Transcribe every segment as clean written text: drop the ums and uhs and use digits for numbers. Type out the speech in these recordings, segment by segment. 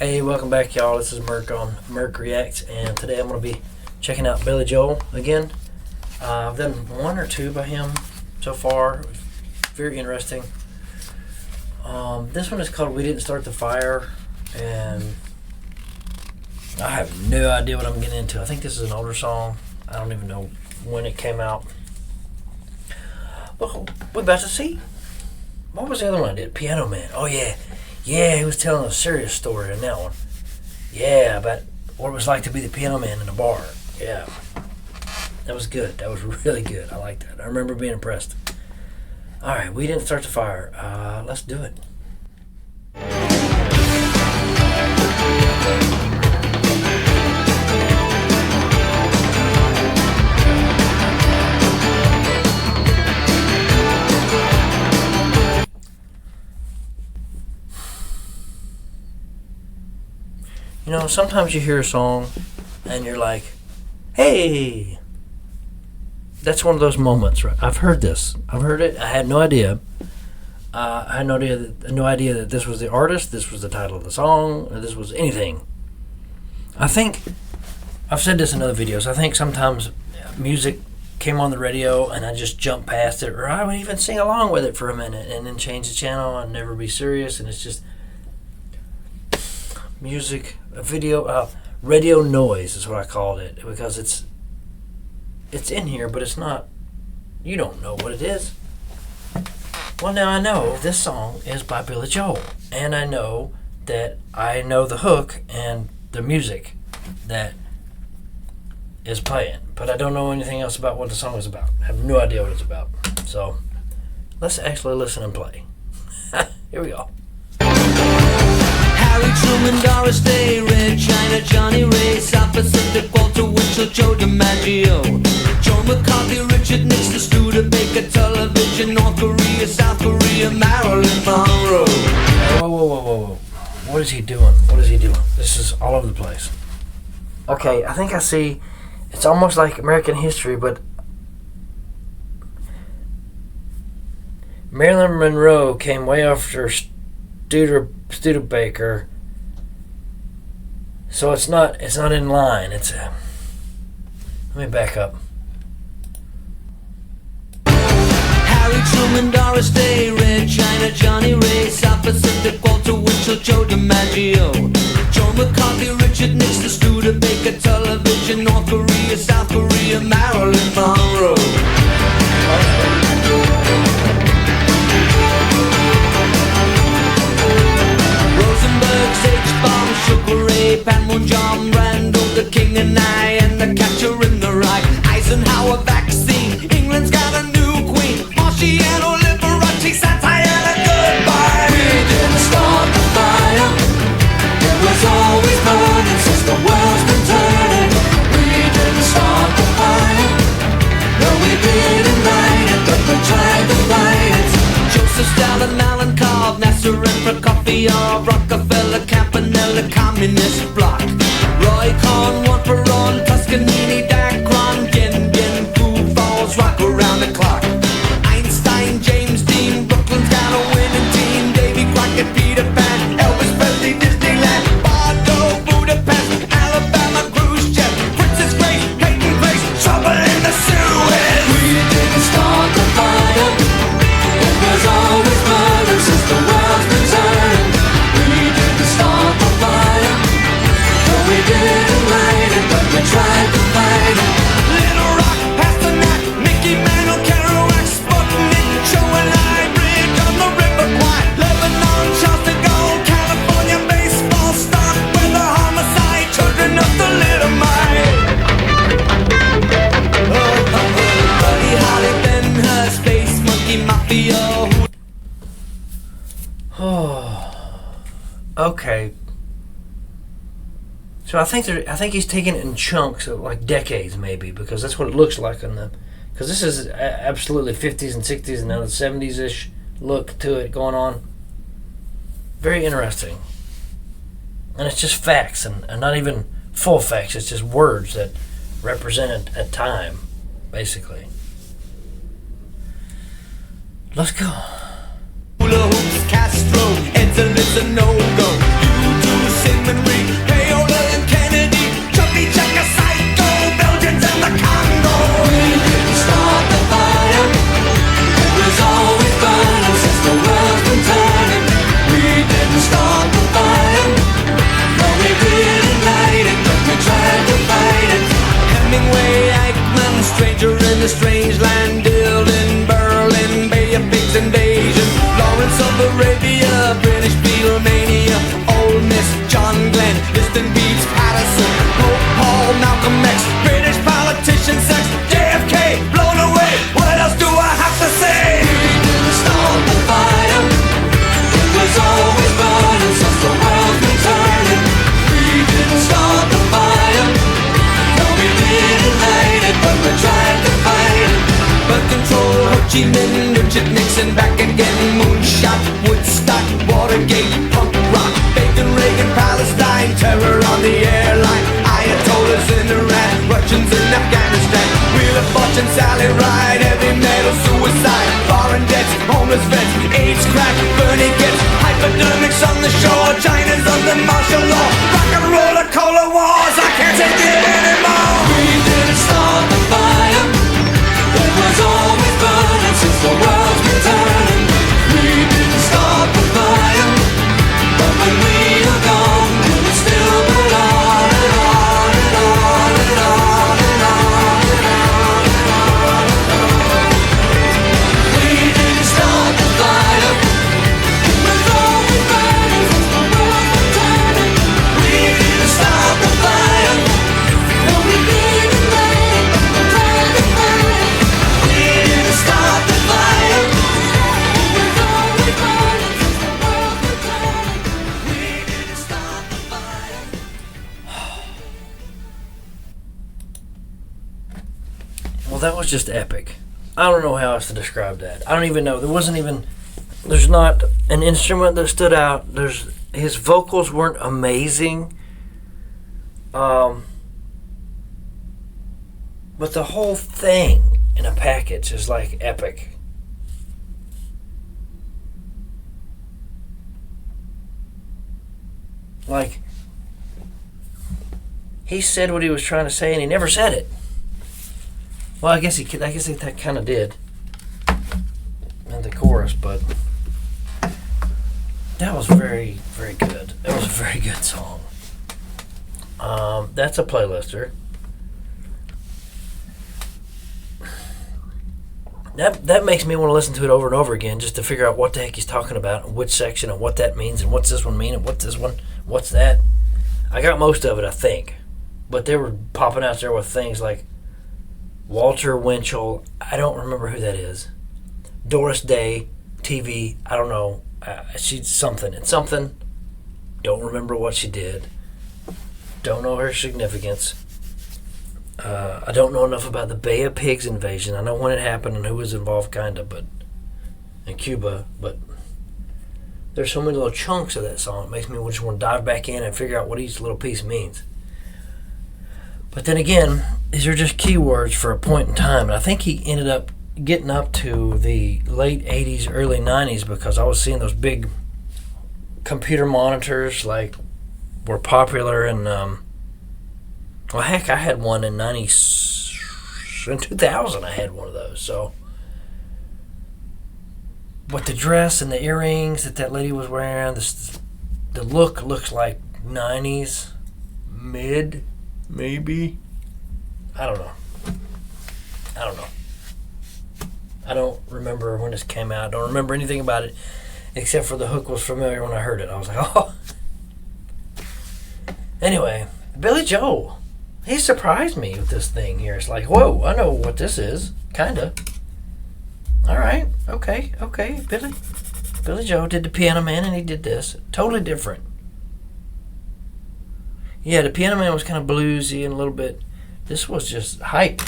Hey, welcome back, y'all. This is Merk on Merk Reacts, and today I'm going to be checking out Billy Joel again. I've done one or two by him so far. Very interesting. This one is called We Didn't Start the Fire, and I have no idea what I'm getting into. I think this is an older song. I don't even know when it came out. Well, we're about to see. What was the other one I did? Piano Man. Oh, yeah. Yeah, he was telling a serious story in that one. Yeah, about what it was like to be the piano man in a bar. Yeah. That was good. That was really good. I like that. I remember being impressed. All right, We Didn't Start the Fire. Let's do it. You know, sometimes you hear a song and you're like, hey, that's one of those moments, right? I've heard this. I've heard it. I had no idea. I had no idea that this was the artist, this was the title of the song, or this was anything. I think, I've said this in other videos, I think sometimes music came on the radio and I just jumped past it, or I would even sing along with it for a minute and then change the channel and never be serious, and it's just music, a video, radio noise is what I called it, because it's in here, but it's not, you don't know what it is. Well, now I know this song is by Billy Joel, and I know that I know the hook and the music that is playing, but I don't know anything else about what the song is about. I have no idea what it's about. So let's actually listen and play. Here we go. Harry Truman, Doris Day, Red China, Johnny Ray, South Pacific, Walter Winchell, Joe DiMaggio, Joe McCarthy, Richard Nixon, Studebaker, Television, North Korea, South Korea, Marilyn Monroe. Whoa. What is he doing? What is he doing? This is all over the place. Okay, I think I see, it's almost like American history, but Marilyn Monroe came way after Studebaker, so it's not in line. It's let me back up. Harry Truman, Doris Day, Red China, Johnny Ray, South Pacific, Walter Winchell, Joe DiMaggio, Joe McCarthy, Richard Nixon, Studebaker, Television, North Korea, South Korea, Marilyn Monroe. H-Bomb, Sugar Ray, Panmunjom, Randall, the King and I, and the Catcher in the Rye. Eisenhower vaccine, England's got a new queen. Marciano, Liberace, satire, and a goodbye. We didn't start the fire, it was always burning since the world's been turning. We didn't start the fire, no, we didn't light it, but we tried to fight it. Joseph Stalin, Alan Cobb, Nasser and Prokofiev, Rockefeller, Campanella, Communist Bloc, Roy Cohn, Juan Perón, Toscanini, Dacron, Yen, Fu Falls, rock around the clock. Einstein, James Dean, Brooklyn's got a winning team. Davy Crockett, Peter Pan, Elvis Presley, Disneyland, Bordeaux, Budapest, Alabama, Khrushchev, Princess Grace, Peyton Place, trouble in the Suez. We didn't start the fire, it was always burning since the world's been turning. We didn't start the fire, no, we didn't light it, but we tried to fight it. Little Rock, Pasternak, Mickey Mantle, Kerouac, Sputnik, Joe and I, Bridge on the River Kwai, Lebanon, Charles de Gaulle, California, baseball stock, weather, homicide, children of the little mine. Buddy Holly, Ben Hur, Space Monkey, Mafia. Oh, okay. So I think he's taking it in chunks of like decades, maybe, because that's what it looks like on the. Because this is absolutely 50s and 60s and now the 70s-ish look to it going on. Very interesting, and it's just facts and not even full facts. It's just words that represent a time, basically. Let's go. Hula hoops, Castro, Ed's a no-go. You do cinnamon Seaman, Richard Nixon, back again. Moonshot, Woodstock, Watergate, punk rock, Bacon, Reagan, Palestine, terror on the airline, Ayatollahs in Iran, Russians in Afghanistan, Wheel of Fortune, Sally Ride, heavy metal, suicide, foreign debts, homeless vets, AIDS, crack, burning gets, hypodermics on the shore, China's under martial law, rock and roller, cola wars, I can't take it anymore. We didn't start the fire, it was always burning since the world's been turning. We didn't start the fire, but when we are gone, it will still burn on and on and on and on and on and on and on. We didn't start the fire, it was always burning since the world's been turning. We didn't start the fire, no we didn't let it turn the fire. We didn't start the fire, it was always burning since the world's been turning. We didn't start the fire. Well, that was just epic. I don't know how else to describe that. I don't even know. There's not an instrument that stood out. His vocals weren't amazing. But the whole thing in a package is like epic. Like, he said what he was trying to say and he never said it. Well, I guess he that kind of did in the chorus, but that was very, very good. It was a very good song. That's a playlister. That makes me want to listen to it over and over again just to figure out what the heck he's talking about and which section and what that means and what's this one mean and what's this one, what's that. I got most of it, I think. But they were popping out there with things like Walter Winchell, I don't remember who that is. Doris Day, TV, I don't know. She's something and something. Don't remember what she did. Don't know her significance. I don't know enough about the Bay of Pigs invasion. I know when it happened and who was involved, kinda, but in Cuba. But there's so many little chunks of that song. It makes me just want to dive back in and figure out what each little piece means. But then again, these are just keywords for a point in time. And I think he ended up getting up to the late 80s, early 90s because I was seeing those big computer monitors like were popular and well, heck, I had one in 2000. I had one of those. So, but the dress and the earrings that lady was wearing, the look looks like 90s mid, maybe. I don't know. I don't remember when this came out. I don't remember anything about it except for the hook was familiar when I heard it. I was like, oh. Anyway, Billy Joel. He surprised me with this thing here. It's like, whoa, I know what this is. Kinda. Alright, okay. Billy Joel did the Piano Man and he did this. Totally different. Yeah, the Piano Man was kind of bluesy and a little bit. This was just hype.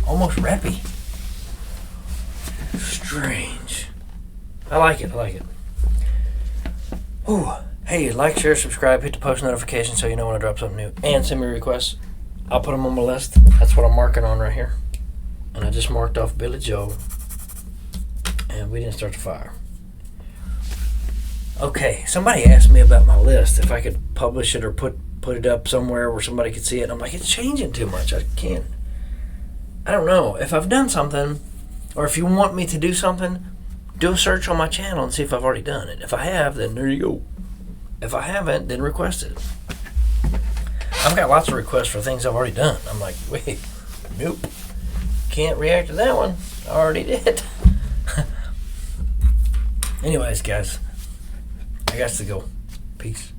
Almost rappy. Strange. I like it. Ooh. Hey, like, share, subscribe, hit the post notification so you know when I drop something new. And send me requests. I'll put them on my list. That's what I'm marking on right here. And I just marked off Billy Joel. And we didn't start the fire. Okay, somebody asked me about my list. If I could publish it or put it up somewhere where somebody could see it. And I'm like, it's changing too much. I can't. I don't know. If I've done something, or if you want me to do something, do a search on my channel and see if I've already done it. If I have, then there you go. If I haven't, then request it. I've got lots of requests for things I've already done. I'm like, wait, nope. Can't react to that one. I already did. Anyways, guys, I got to go. Peace.